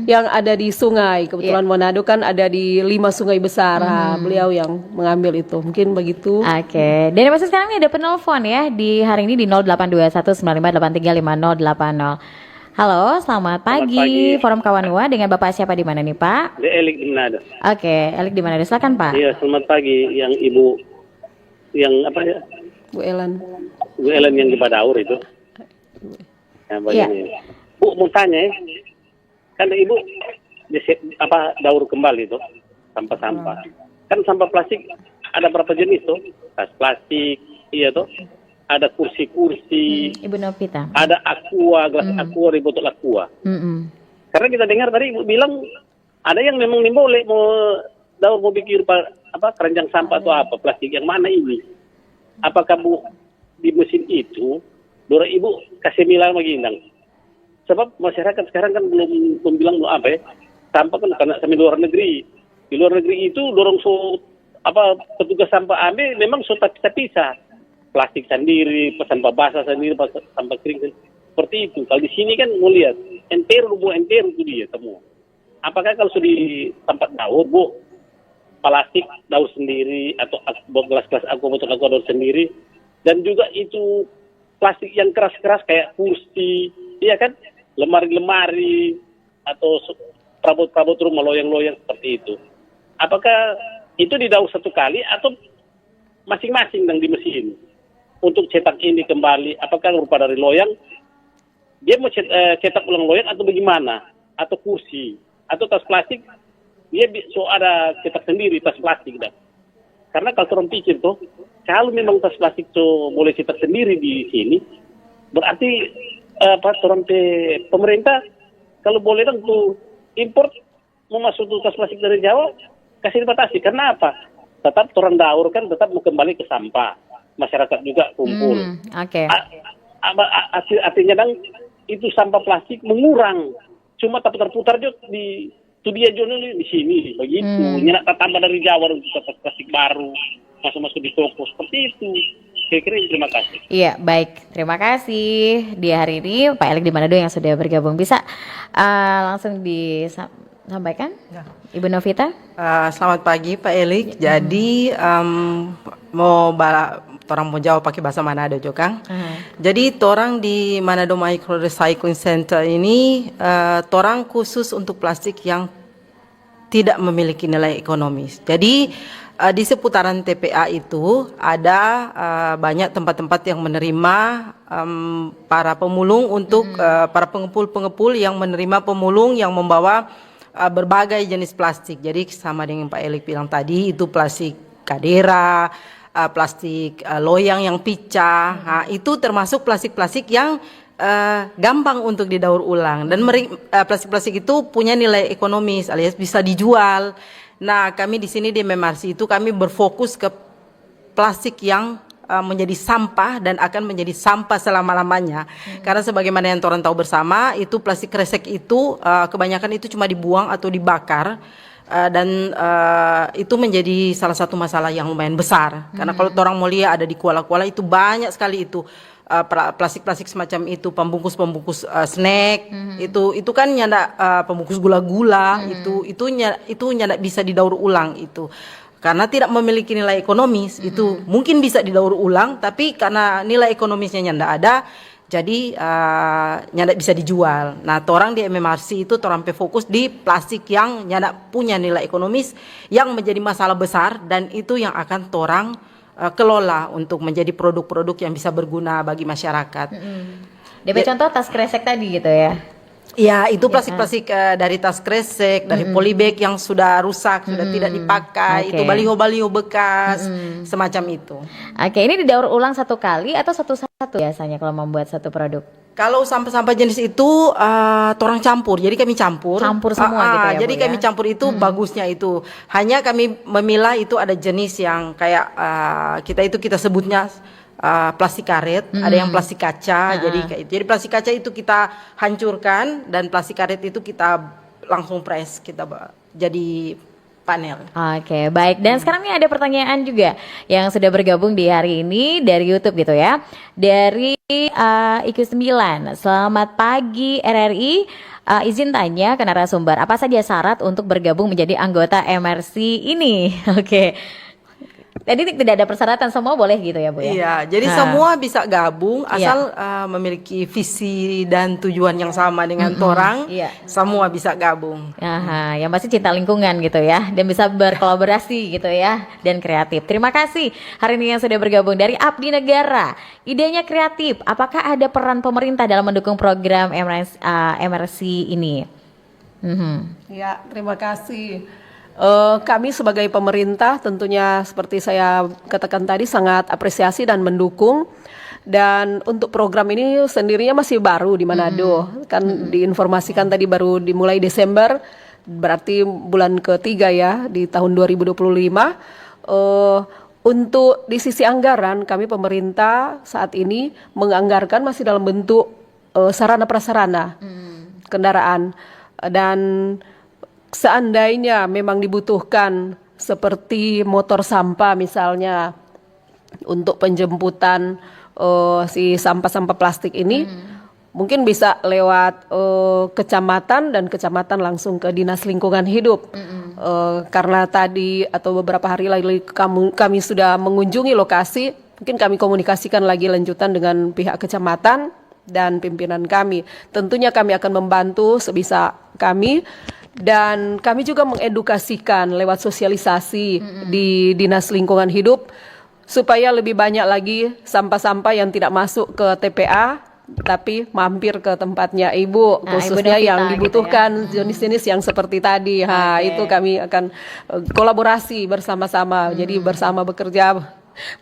yang ada di sungai. Kebetulan Manado kan ada di 5 sungai besar. Beliau yang mengambil itu. Mungkin begitu. Oke. Dan yang sekarang ini ada penelpon ya di hari ini di 082195835080. Halo, selamat pagi. Forum Kawanua dengan Bapak siapa di mana nih Pak? Di Elik di Manado. Oke, Elik di Manado. Silakan Pak. Iya, selamat pagi. Yang Ibu, yang apa ya? Bu Elan. Bu Ellen yang di Badaur itu. Ini. Bu mau tanya ya, kan Ibu daur kembali itu sampah-sampah. Kan sampah plastik ada berapa jenis tuh? Tas plastik, iya tuh. Ada kursi-kursi. Ibu Novita. Ada aqua, gelas aqua, di botol aqua. Karena kita dengar tadi Ibu bilang ada yang memang boleh mau bikin keranjang sampah atau apa plastik yang mana ini? Apakah Bu di mesin itu dorong Ibu kasih milah magindang? Sebab masyarakat sekarang kan belum bilang sampah kan karena sampai luar negeri. Di luar negeri itu dorong petugas sampah ambil memang sudah pisah. Plastik sendiri, sampah basah sendiri, sampah kering sendiri. Seperti itu. Kalau di sini kan mau lihat enter itu dia semua. Apakah kalau sudah di tempat daur, Bu, plastik daur sendiri atau gelas-gelas botol aqua daur sendiri, dan juga itu plastik yang keras-keras kayak kursi, iya kan, lemari-lemari atau perabot-perabot rumah loyang-loyang seperti itu. Apakah itu didaur satu kali atau masing-masing yang di mesin? Untuk cetak ini kembali, apakah berupa dari loyang, dia mau cetak ulang loyang atau bagaimana? Atau kursi, atau tas plastik, dia ada cetak sendiri tas plastik. Dah. Karena kalau orang pikir tuh, kalau memang tas plastik tuh boleh cetak sendiri di sini, berarti orang pemerintah kalau boleh dong tuh import mau masuk tuh tas plastik dari Jawa, kasih dibatasi. Karena apa? Tetap orang daur kan tetap mau kembali ke sampah. Masyarakat juga kumpul. Oke. Artinya dong itu sampah plastik mengurang. Cuma tapi terputar juga di dia di sini begitu. Nyenak tambah dari Jawa untuk plastik baru masuk di toko seperti itu. Kira-kira terima kasih. Iya, baik. Terima kasih. Di hari ini Pak Elik di Manado yang sudah bergabung bisa langsung disampaikan? Ya. Ibu Novita? Selamat pagi Pak Elik. Jadi orang mau jawab pakai bahasa Manado juga, Kang. Jadi orang di Manado Micro Recycling Center ini orang khusus untuk plastik yang tidak memiliki nilai ekonomis. Jadi di seputaran TPA itu ada banyak tempat-tempat yang menerima para pemulung untuk para pengepul-pengepul yang menerima pemulung yang membawa berbagai jenis plastik. Jadi sama dengan Pak Elik bilang tadi, itu plastik kadera, plastik loyang yang pecah, itu termasuk plastik-plastik yang gampang untuk didaur ulang, dan plastik-plastik itu punya nilai ekonomis alias bisa dijual. Nah, kami di sini di MMRC itu kami berfokus ke plastik yang menjadi sampah dan akan menjadi sampah selama-lamanya. Karena sebagaimana yang orang tahu bersama, itu plastik kresek itu kebanyakan itu cuma dibuang atau dibakar. Dan itu menjadi salah satu masalah yang lumayan besar. Karena kalau orang mau lihat ada di Kuala-Kuala itu banyak sekali itu plastik-plastik semacam itu, pembungkus-pembungkus snack, itu kan nyanda pembungkus gula-gula, itu nyanda bisa didaur ulang itu. Karena tidak memiliki nilai ekonomis, itu mungkin bisa didaur ulang, tapi karena nilai ekonomisnya nyanda ada, jadi nyanda bisa dijual. Nah, orang di MMRC itu orang fokus di plastik yang nyanda punya nilai ekonomis yang menjadi masalah besar, dan itu yang akan orang kelola untuk menjadi produk-produk yang bisa berguna bagi masyarakat. DP contoh tas kresek tadi gitu ya. Ya, itu plastik-plastik dari tas kresek, dari polybag yang sudah rusak, sudah tidak dipakai, itu baliho-baliho bekas, semacam itu. Oke, ini didaur ulang satu kali atau satu-satu biasanya kalau membuat satu produk? Kalau sampah-sampah jenis itu orang campur, jadi kami campur semua gitu ya, jadi Bu, kami campur itu bagusnya itu. Hanya kami memilah itu ada jenis yang kayak kita sebutnya plastik karet, ada yang plastik kaca, jadi kayak itu. Jadi plastik kaca itu kita hancurkan, dan plastik karet itu kita langsung press, kita jadi panel. Oke, baik. Dan sekarang ini ada pertanyaan juga yang sudah bergabung di hari ini dari YouTube gitu ya. Dari IQ9. Selamat pagi RRI. Izin tanya ke narasumber, apa saja syarat untuk bergabung menjadi anggota MRC ini? Oke. Jadi tidak ada persyaratan, semua boleh gitu ya Bu ya? Iya, jadi semua bisa gabung asal memiliki visi dan tujuan yang sama dengan orang, semua bisa gabung. Yang pasti cinta lingkungan gitu ya, dan bisa berkolaborasi gitu ya, dan kreatif. Terima kasih hari ini yang sudah bergabung dari Abdi Negara. Idenya kreatif, apakah ada peran pemerintah dalam mendukung program MRC ini? Ya, terima kasih. Kami sebagai pemerintah tentunya seperti saya katakan tadi sangat apresiasi dan mendukung. Dan untuk program ini sendirinya masih baru di Manado. Kan diinformasikan tadi baru dimulai Desember, berarti bulan ketiga ya di tahun 2025. Untuk di sisi anggaran, kami pemerintah saat ini menganggarkan masih dalam bentuk sarana prasarana kendaraan. Dan seandainya memang dibutuhkan seperti motor sampah misalnya untuk penjemputan si sampah-sampah plastik ini, mungkin bisa lewat kecamatan dan kecamatan langsung ke Dinas Lingkungan Hidup. Karena tadi atau beberapa hari lalu kami sudah mengunjungi lokasi, mungkin kami komunikasikan lagi lanjutan dengan pihak kecamatan dan pimpinan kami. Tentunya kami akan membantu sebisa kami. Dan kami juga mengedukasikan lewat sosialisasi di Dinas Lingkungan Hidup supaya lebih banyak lagi sampah-sampah yang tidak masuk ke TPA tapi mampir ke tempatnya Ibu, khususnya Ibu Novita yang dibutuhkan jenis-jenis yang seperti tadi. Itu kami akan kolaborasi bersama-sama. Jadi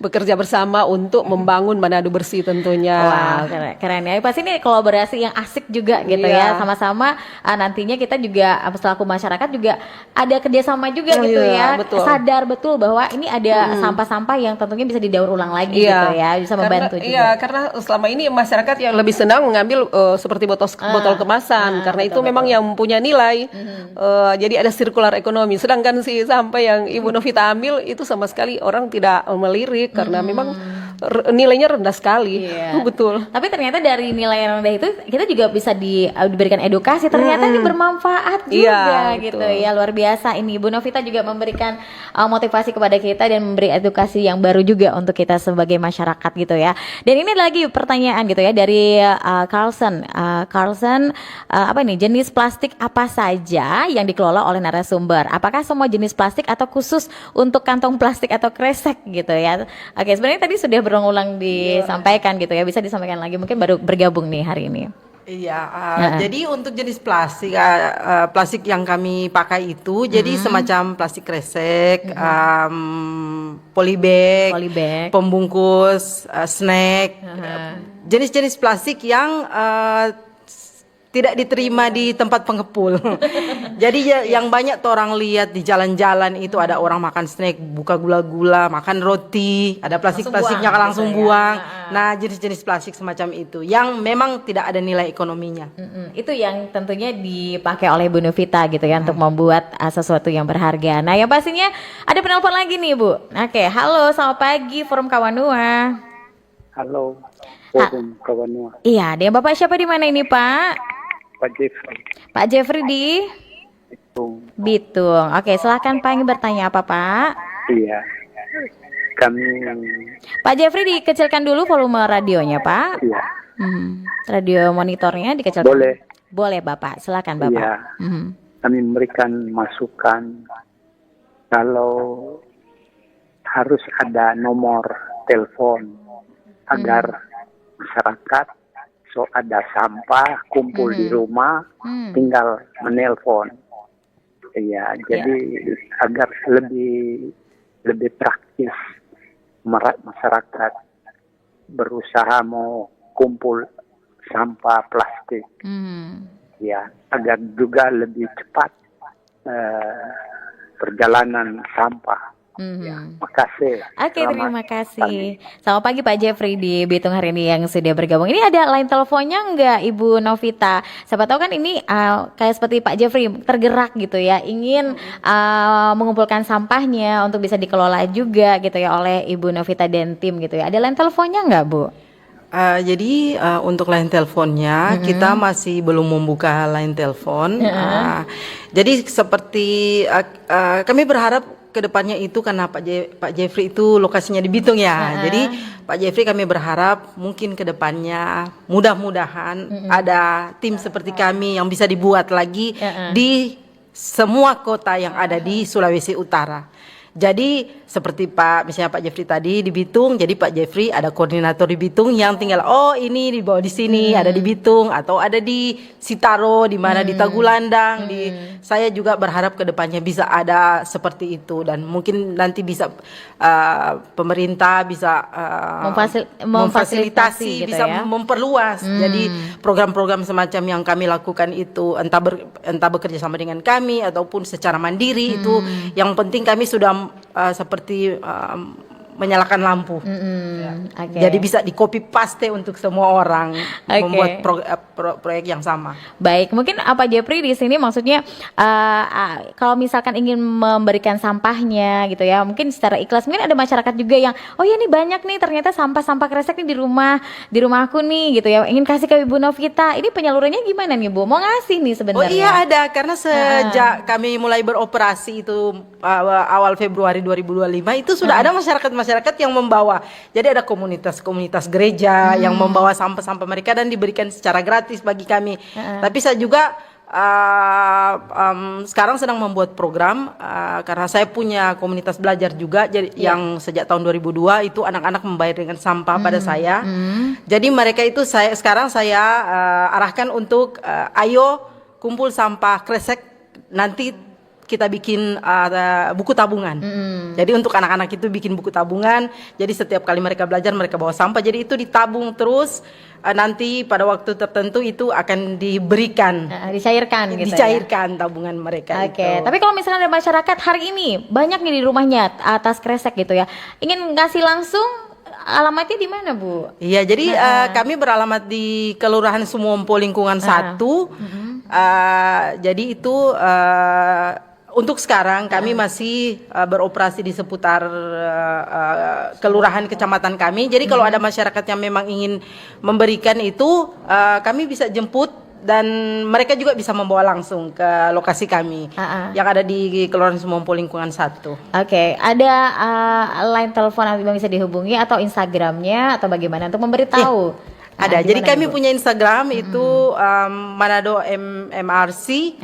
bekerja bersama untuk membangun Manado bersih tentunya. Wow, keren ya. Pasti ini kolaborasi yang asik juga gitu ya. Sama-sama nantinya kita juga selaku masyarakat juga ada kerjasama juga gitu ya. Betul. Sadar betul bahwa ini ada sampah-sampah yang tentunya bisa didaur ulang lagi gitu ya. Bisa membantu juga. Iya, karena selama ini masyarakat yang lebih senang mengambil seperti botol kemasan karena itu memang yang punya nilai. Jadi ada sirkular ekonomi. Sedangkan si sampah yang Ibu Novita ambil itu sama sekali orang tidak melirik karena memang nilainya rendah sekali. Betul. Tapi ternyata dari nilai rendah itu kita juga bisa diberikan edukasi. Ternyata ini bermanfaat juga gitu ya. Luar biasa ini Ibu Novita juga memberikan motivasi kepada kita dan memberi edukasi yang baru juga untuk kita sebagai masyarakat gitu ya. Dan ini lagi pertanyaan gitu ya dari Carlson. Apa nih, jenis plastik apa saja yang dikelola oleh narasumber? Apakah semua jenis plastik atau khusus untuk kantong plastik atau kresek gitu ya? Oke, sebenarnya tadi sudah berulang-ulang disampaikan gitu ya. Bisa disampaikan lagi, mungkin baru bergabung nih hari ini. Iya, jadi untuk jenis plastik, plastik yang kami pakai itu, jadi semacam plastik kresek, polybag, pembungkus, snack, jenis-jenis plastik yang tidak diterima di tempat pengepul. Jadi yang banyak tuh orang lihat di jalan-jalan itu ada orang makan snack, buka gula-gula, makan roti, ada plastik-plastiknya langsung buang. Nah, jenis-jenis plastik semacam itu yang memang tidak ada nilai ekonominya. Itu yang tentunya dipakai oleh Bu Novita gitu ya untuk membuat sesuatu yang berharga. Nah, yang pastinya ada penelpon lagi nih, Bu. Oke, halo, selamat pagi Forum Kawanua. Halo, Forum Kawanua. Iya, dia Bapak siapa di mana ini, Pak? Pak Jeffrey. Pak Jeffrey di Bitung. Oke, silahkan Pak, ingin bertanya apa, Pak? Iya, kami. Pak Jeffrey dikecilkan dulu volume radionya, Pak. Iya. Radio monitornya dikecilkan. Boleh. Boleh, Bapak. Silahkan, Bapak. Iya. Kami memberikan masukan kalau harus ada nomor telepon agar masyarakat ada sampah kumpul di rumah, tinggal menelpon. Iya, jadi agar lebih praktis masyarakat berusaha mau kumpul sampah plastik. Ya, agar juga lebih cepat perjalanan sampah. Ya, makasih. Oke, terima kasih. Selamat pagi Pak Jeffrey di Bitung hari ini yang sudah bergabung. Ini ada line teleponnya enggak Ibu Novita? Siapa tahu kan ini kayak seperti Pak Jeffrey tergerak gitu ya, ingin mengumpulkan sampahnya untuk bisa dikelola juga gitu ya oleh Ibu Novita dan tim gitu ya. Ada line teleponnya enggak, Bu? Jadi untuk line teleponnya kita masih belum membuka line telepon. Jadi seperti kami berharap kedepannya itu karena Pak Jeffrey itu lokasinya di Bitung ya. Jadi Pak Jeffrey kami berharap mungkin kedepannya mudah-mudahan ada tim seperti kami yang bisa dibuat lagi di semua kota yang ada di Sulawesi Utara. Jadi seperti misalnya Pak Jeffrey tadi di Bitung, jadi Pak Jeffrey ada koordinator di Bitung yang tinggal ini dibawa di sini, ada di Bitung atau ada di Sitaro, di mana di Tagulandang, saya juga berharap ke depannya bisa ada seperti itu dan mungkin nanti bisa pemerintah bisa memfasilitasi gitu bisa ya. memperluas. Jadi program-program semacam yang kami lakukan itu entah bekerja sama dengan kami ataupun secara mandiri itu yang penting kami sudah seperti menyalakan lampu. Jadi bisa di copy paste untuk semua orang membuat proyek yang sama. Baik, mungkin Pak Jeffrey di sini maksudnya kalau misalkan ingin memberikan sampahnya gitu ya, mungkin secara ikhlas. Mungkin ada masyarakat juga yang ya ini banyak nih ternyata sampah kresek nih di rumahku nih gitu ya. Ingin kasih ke Ibu Novita. Ini penyalurannya gimana nih Bu? Mau ngasih nih sebenarnya? Oh iya ada, karena sejak kami mulai beroperasi itu awal Februari 2025 itu sudah ada masyarakat yang membawa. Jadi ada komunitas gereja yang membawa sampah-sampah mereka dan diberikan secara gratis bagi kami. Tapi saya juga sekarang sedang membuat program karena saya punya komunitas belajar juga yang sejak tahun 2002 itu anak-anak membayar dengan sampah pada saya. Jadi mereka itu sekarang saya arahkan untuk ayo kumpul sampah kresek, nanti kita bikin buku tabungan. Jadi untuk anak-anak itu bikin buku tabungan. Jadi setiap kali mereka belajar mereka bawa sampah. Jadi itu ditabung terus. Nanti pada waktu tertentu itu akan diberikan, dicairkan tabungan mereka. Oke. Tapi kalau misalnya ada masyarakat hari ini banyak nih di rumahnya atas kresek gitu ya, ingin ngasih langsung, alamatnya di mana Bu? Iya, jadi kami beralamat di Kelurahan Sumompo Lingkungan 1. Jadi itu untuk sekarang kami masih beroperasi di seputar kelurahan kecamatan kami. Jadi kalau ada masyarakat yang memang ingin memberikan itu, kami bisa jemput dan mereka juga bisa membawa langsung ke lokasi kami yang ada di Kelurahan Sumompo Lingkungan 1. Oke, ada line telepon yang bisa dihubungi atau Instagramnya atau bagaimana untuk memberitahu? Ada, jadi kami punya Instagram itu Manado MMRC,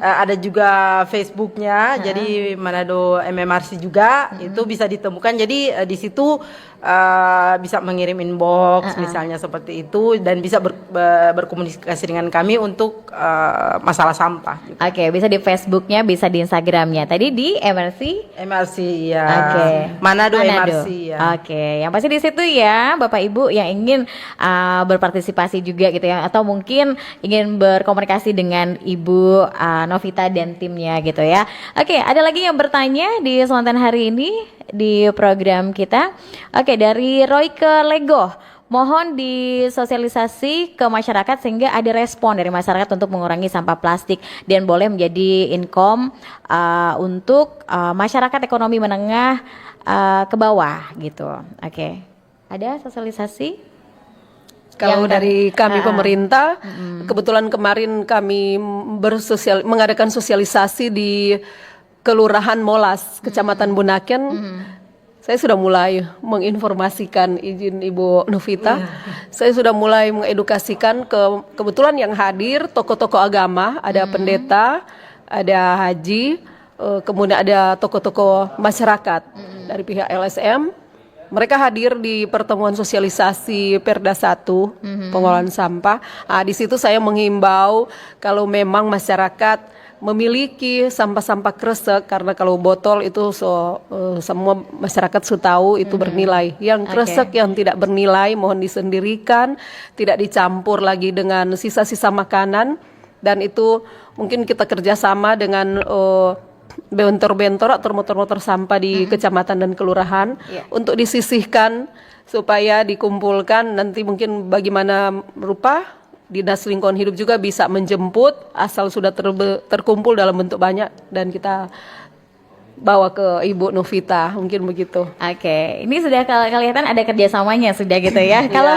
ada juga Facebooknya, jadi Manado MMRC juga, itu bisa ditemukan. Jadi di situ bisa mengirim inbox misalnya seperti itu dan bisa berkomunikasi dengan kami untuk masalah sampah. Oke, bisa di Facebooknya, bisa di Instagramnya. Tadi di MRC ya. Oke. Manado MRC ya. Oke, yang pasti di situ ya Bapak Ibu yang ingin berpartisipasi juga gitu ya, atau mungkin ingin berkomunikasi dengan Ibu Novita dan timnya gitu ya. Oke, ada lagi yang bertanya di kesempatan hari ini di program kita. Oke, dari Roy ke Lego. Mohon disosialisasi ke masyarakat sehingga ada respon dari masyarakat untuk mengurangi sampah plastik dan boleh menjadi income untuk masyarakat ekonomi menengah ke bawah gitu. Oke. Ada sosialisasi? Kalau dari kami pemerintah, kebetulan kemarin kami mengadakan sosialisasi di Kelurahan Molas, Kecamatan Bunaken. Saya sudah mulai menginformasikan, izin Ibu Novita, saya sudah mulai mengedukasikan kebetulan yang hadir tokoh-tokoh agama, ada pendeta, ada haji, kemudian ada tokoh-tokoh masyarakat dari pihak LSM. Mereka hadir di pertemuan sosialisasi Perda 1 pengolahan sampah. Di situ saya menghimbau kalau memang masyarakat memiliki sampah-sampah kresek, karena kalau botol itu semua masyarakat sudah tahu itu bernilai. Yang kresek yang tidak bernilai mohon disendirikan, tidak dicampur lagi dengan sisa-sisa makanan, dan itu mungkin kita kerjasama dengan bentor-bentor atau motor-motor sampah di kecamatan dan kelurahan untuk disisihkan supaya dikumpulkan. Nanti mungkin bagaimana rupa Dinas Lingkungan Hidup juga bisa menjemput asal sudah terkumpul dalam bentuk banyak dan kita bawa ke Ibu Novita, mungkin begitu. Oke, ini sudah kelihatan ada kerjasamanya sudah gitu ya. Kalau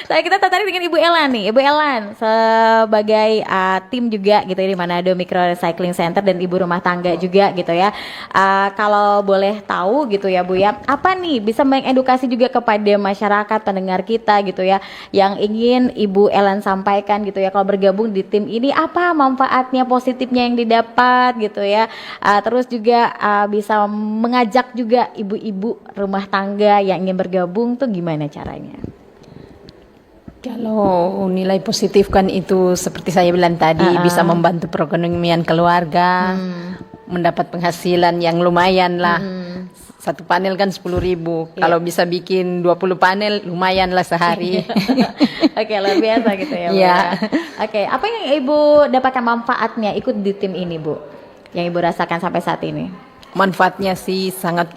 kita tertarik dengan Ibu Elan nih, Ibu Elan sebagai tim juga gitu ya di Manado Micro Recycling Center dan ibu rumah tangga juga gitu ya. Kalau boleh tahu gitu ya Bu ya, apa nih bisa mengedukasi juga kepada masyarakat pendengar kita gitu ya, yang ingin Ibu Elan sampaikan gitu ya, kalau bergabung di tim ini apa manfaatnya positifnya yang didapat gitu ya. Terus juga bisa mengajak juga ibu-ibu rumah tangga yang ingin bergabung tuh gimana caranya? Kalau nilai positif kan itu seperti saya bilang tadi bisa membantu perekonomian keluarga, mendapat penghasilan yang lumayan lah. Satu panel kan 10.000. Kalau bisa bikin 20 panel lumayan lah sehari. Oke, luar biasa gitu ya, Bu. Iya. Oke, apa yang Ibu dapatkan manfaatnya ikut di tim ini, Bu? Yang Ibu rasakan sampai saat ini? Manfaatnya sih sangat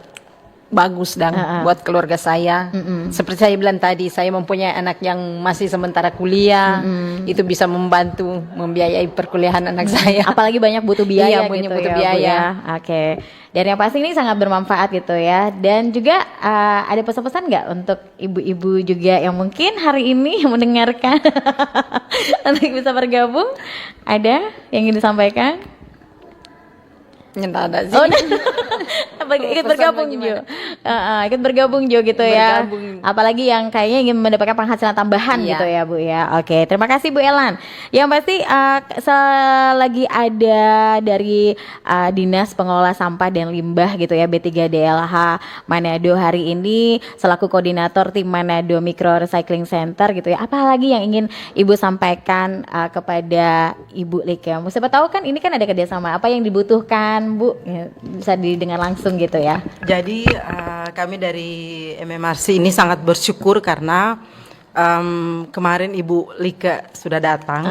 bagus dan buat keluarga saya. Seperti saya bilang tadi, saya mempunyai anak yang masih sementara kuliah, itu bisa membantu membiayai perkuliahan anak saya. Apalagi banyak butuh biaya Iya, banyak gitu butuh ya, Bu, biaya. ya. Oke. Dan yang pasti ini sangat bermanfaat gitu ya. Dan juga ada pesan-pesan nggak untuk ibu-ibu juga yang mungkin hari ini mendengarkan untuk bisa bergabung? Ada yang ingin disampaikan? Nggak ada sih. Oh, ikut bergabung Jo. Ikut bergabung Jo gitu ya. Apalagi yang kayaknya ingin mendapatkan penghasilan tambahan gitu ya Bu ya. Oke, terima kasih Bu Elan. Yang pasti selagi ada dari Dinas Pengelola Sampah dan Limbah gitu ya B3DLH Manado hari ini selaku koordinator tim Manado Micro Recycling Center gitu ya. Apalagi yang ingin Ibu sampaikan kepada Ibu Lika? Siapa tahu kan ini kan ada kerjasama. Apa yang dibutuhkan Bu ya, bisa didengar langsung gitu ya. Jadi kami dari MMRC ini sangat bersyukur karena kemarin Ibu Lika sudah datang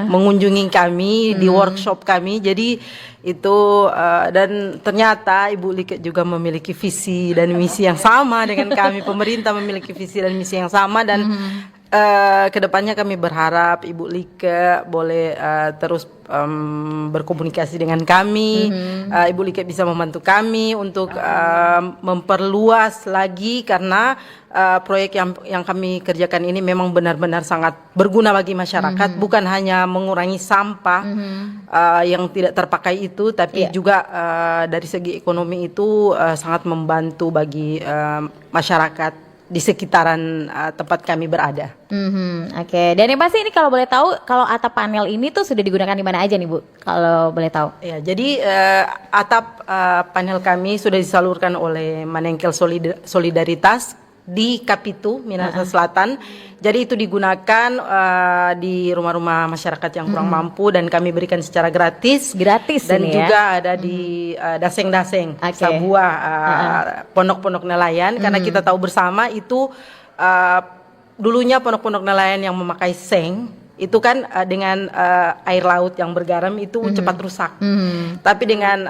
mengunjungi kami di workshop kami. Jadi itu dan ternyata Ibu Lika juga memiliki visi dan misi yang sama dengan kami. Pemerintah memiliki visi dan misi yang sama dan kedepannya kami berharap Ibu Lika boleh terus berkomunikasi dengan kami. Ibu Lika bisa membantu kami untuk memperluas lagi karena proyek yang kami kerjakan ini memang benar-benar sangat berguna bagi masyarakat, bukan hanya mengurangi sampah yang tidak terpakai itu, tapi juga dari segi ekonomi itu sangat membantu bagi masyarakat di sekitaran tempat kami berada. Oke. Dan yang pasti ini kalau boleh tahu, kalau atap panel ini tuh sudah digunakan di mana aja nih Bu? Kalau boleh tahu. Ya, jadi atap panel kami sudah disalurkan oleh Manengkel Solidaritas di Kapitu, Minahasa Selatan. Jadi itu digunakan di rumah-rumah masyarakat yang kurang mampu dan kami berikan secara gratis. ini Dan ya? juga ada di Daseng-Daseng, sebuah pondok-pondok nelayan. Karena kita tahu bersama itu dulunya pondok-pondok nelayan yang memakai seng itu kan dengan air laut yang bergaram itu cepat rusak. Tapi dengan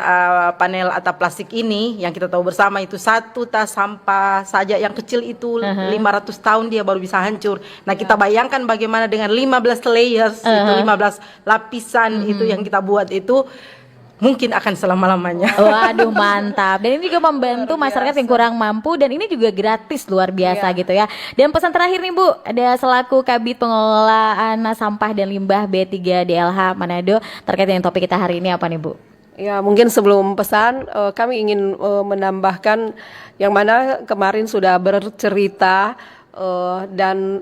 panel atap plastik ini yang kita tahu bersama itu satu tas sampah saja yang kecil itu 500 tahun dia baru bisa hancur. Nah, kita bayangkan bagaimana dengan 15 layers itu 15 lapisan itu yang kita buat itu mungkin akan selama-lamanya. Waduh, mantap. Dan ini juga membantu masyarakat yang kurang mampu dan ini juga gratis, luar biasa gitu ya. Dan pesan terakhir nih Bu, ada selaku Kabid Pengelolaan Sampah dan Limbah B3DLH Manado terkait dengan topik kita hari ini apa nih Bu? Ya, mungkin sebelum pesan kami ingin menambahkan yang mana kemarin sudah bercerita dan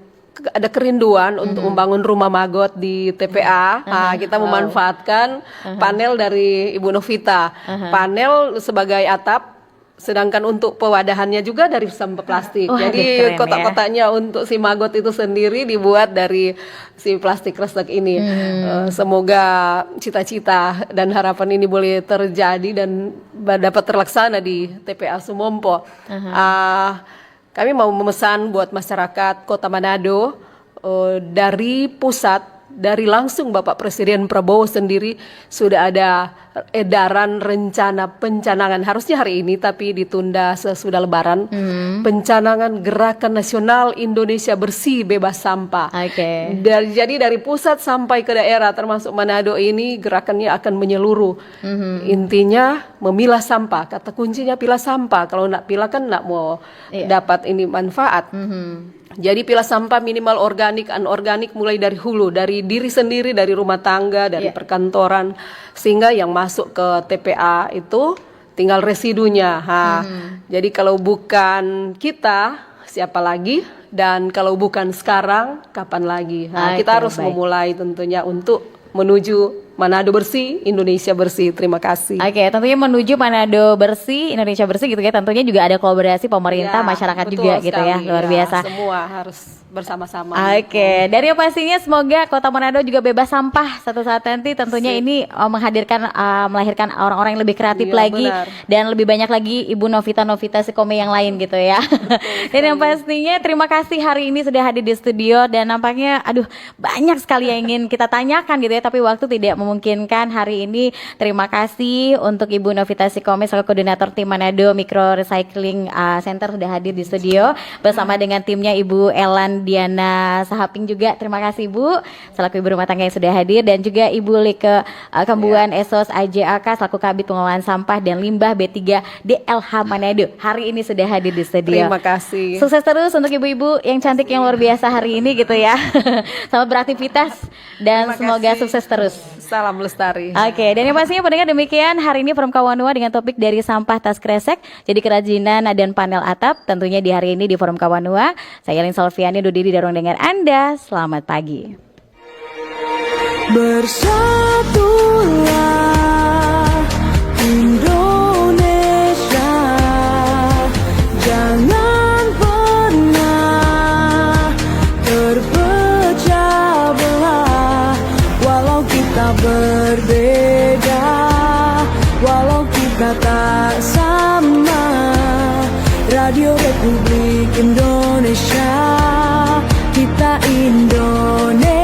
ada kerinduan untuk membangun rumah magot di TPA. Kita memanfaatkan panel dari Ibu Novita. Panel sebagai atap, sedangkan untuk pewadahannya juga dari sampah plastik. Jadi kotak-kotaknya untuk si magot itu sendiri dibuat dari si plastik kresek ini. Semoga cita-cita dan harapan ini boleh terjadi dan dapat terlaksana di TPA Sumompo. Kami mau memesan buat masyarakat Kota Manado dari pusat, dari langsung Bapak Presiden Prabowo sendiri sudah ada edaran rencana pencanangan, harusnya hari ini tapi ditunda sesudah Lebaran. Pencanangan Gerakan Nasional Indonesia Bersih Bebas Sampah. Jadi dari pusat sampai ke daerah termasuk Manado ini gerakannya akan menyeluruh. Intinya memilah sampah. Kata kuncinya pilah sampah. Kalau nak pilah kan nak mau dapat ini manfaat. Jadi pilah sampah minimal organik, anorganik mulai dari hulu, dari diri sendiri, dari rumah tangga, dari perkantoran, sehingga yang masuk ke TPA itu tinggal residunya. Jadi kalau bukan kita, siapa lagi? Dan kalau bukan sekarang, kapan lagi? Kita harus memulai tentunya untuk menuju Manado bersih, Indonesia bersih. Terima kasih. Oke, tentunya menuju Manado bersih, Indonesia bersih gitu ya. Tentunya juga ada kolaborasi pemerintah, masyarakat betul juga gitu ya. sekali, Luar biasa. Semua harus bersama-sama. Oke, dari yang pastinya semoga Kota Manado juga bebas sampah suatu saat nanti. Tentunya ini melahirkan orang-orang yang lebih kreatif Iya, lagi benar. dan lebih banyak lagi Ibu Novita Sikome yang lain gitu ya. Dan yang pastinya terima kasih hari ini sudah hadir di studio dan nampaknya banyak sekali yang ingin kita tanyakan gitu ya, tapi waktu tidak memungkinkan hari ini. Terima kasih untuk Ibu Novita Sikome selaku koordinator tim Manado Micro Recycling Center sudah hadir di studio bersama dengan timnya Ibu Elan Diana Sahaping juga. Terima kasih Ibu selaku ibu rumah tangga yang sudah hadir, dan juga Ibu Leke Kembuan Esos AJAK selaku Kabid Pengelolaan Sampah dan Limbah B3 DLH Manado hari ini sudah hadir di studio. Terima kasih. Sukses terus untuk ibu-ibu yang cantik yang luar biasa hari ini gitu ya. Selamat beraktivitas dan semoga sukses terus. Salam lestari. Oke, dan yang pastinya pendengar demikian hari ini Forum Kawanua dengan topik dari sampah tas kresek jadi kerajinan dan panel atap. Tentunya di hari ini di Forum Kawanua, saya Lin Salviani duduk di ruang dengar Anda. Selamat pagi. Bersatulah Indonesia, jangan pernah terpecah belah. Walau kita berbeda, walau kita tak sama, Radio Republik Indonesia, kita Indonesia.